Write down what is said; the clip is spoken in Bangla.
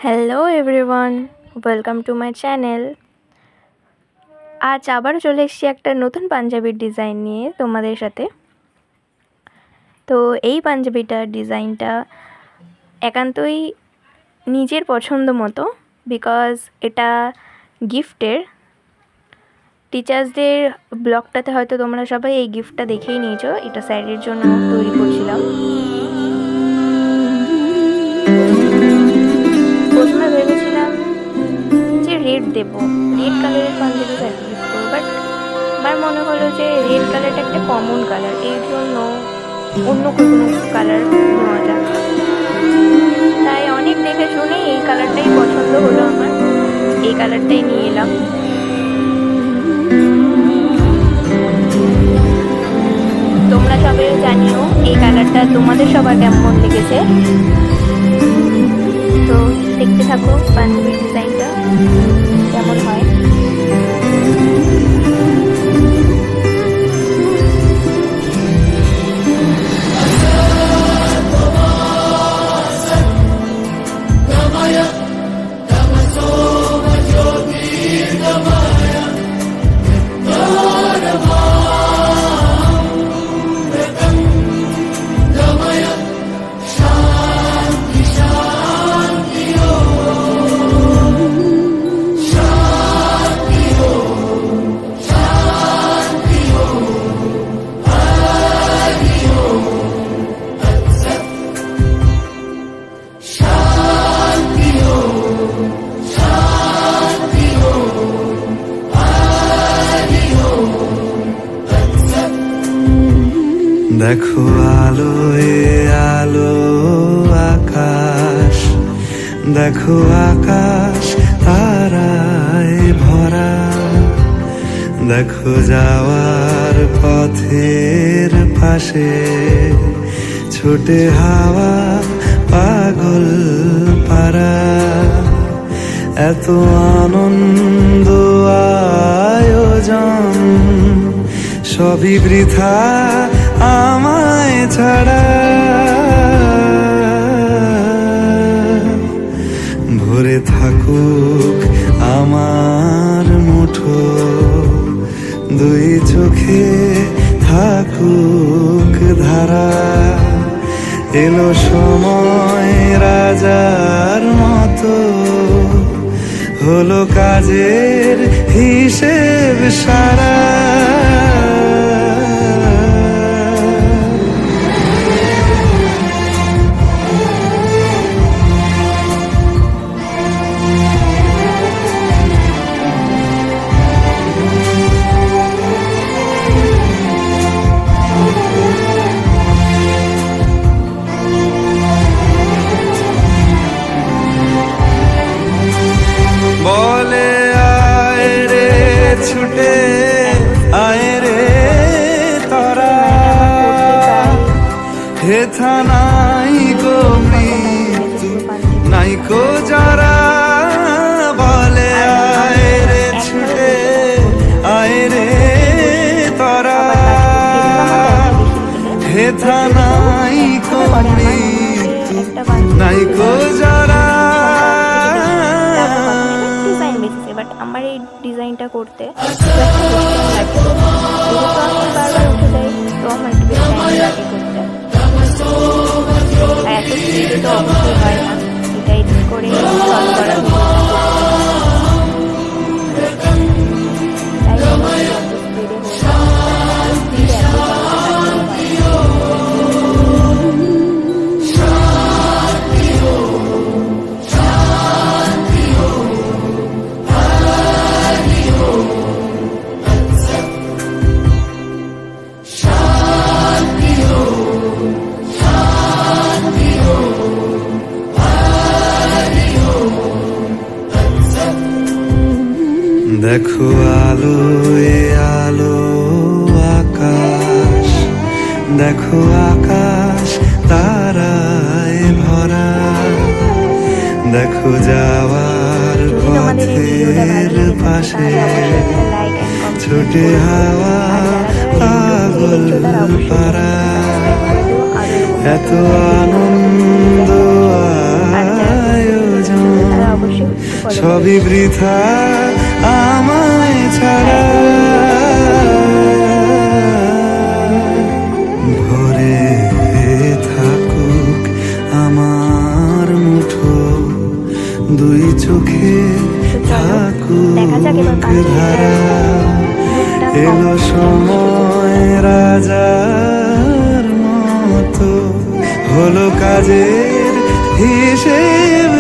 Hello everyone, welcome to my channel. আজ আবারও চলে এসেছি একটা নতুন পাঞ্জাবির ডিজাইন নিয়ে তোমাদের সাথে। তো এই পাঞ্জাবিটার ডিজাইনটা একান্তই নিজের পছন্দ মতো, বিকজ এটা গিফটের। টিচার্স ডের ব্লগটাতে হয়তো তোমরা সবাই এই গিফটটা দেখেই নিয়েছো। এটা স্যারের জন্য তৈরি করছিলাম। প্রথমে ভেবেছিলাম যে রেড দেবো, রেড কালারের পাঞ্জাবি স্যারকে গিফট করবো, বাট আমার মনে হলো যে রেড কালারটা একটা কমন কালার, এই জন্য অন্য কোনো কালার নেওয়া যাক। তাই অনেক দেখে শুনে এই কালারটাই পছন্দ হলো আমার, এই কালারটাই নিয়ে এলাম। তোমরা সবাই জানিও এই কালারটা তোমাদের সবার কেমন লেগেছে। তো দেখতে থাকো পাঞ্জাবির ডিজাইনটা কেমন হয়। দেখো আলোয় আলো আকাশ, দেখো আকাশ তারায় ভরা, দেখো যাওয়ার পথের পাশে ছোটে হাওয়া পাগল পারা। এত আনন্দ আয়োজন সবই বৃথা আমায় ছাড়া। ভরে থাকুক আমার মুঠো, দুই চোখে থাকুক ধারা। এলো সময় রাজার মতো, হলো কাজের হিসেব সারা। বলে আয় রে ছুটে আয় রে তারা, হেথা নাই গো মৃত্যু নাই গো যারা। বলে আয় রে ছুটে আয় রে তারা, হেথা নাই গো মৃত্যু নাই গো যারা। আমার এই ডিজাইনটা করতে যেহেতু আমি বারবার উঠে যাই, তো আমার একটু বেশি টাইম লাগে করতে। আর এত স্পিডে তো অবশ্যই হয় না, এটা এডিট করে সলভ করা দেখো আলোয় আলো আকাশ, দেখো আকাশ তারায় ভরা, দেখো যাওয়ার পথের পাশে ছোটে হাওয়া পাগল পারা। এত আনন্দ আয়োজন ফলো সবই বৃথা আমায় ছাড়া। ভরে থাকুক আমার মুঠো, দুই চোখে থাকুক ধারা। এলো সময় রাজার মতো, হলো কাজের হিসেব।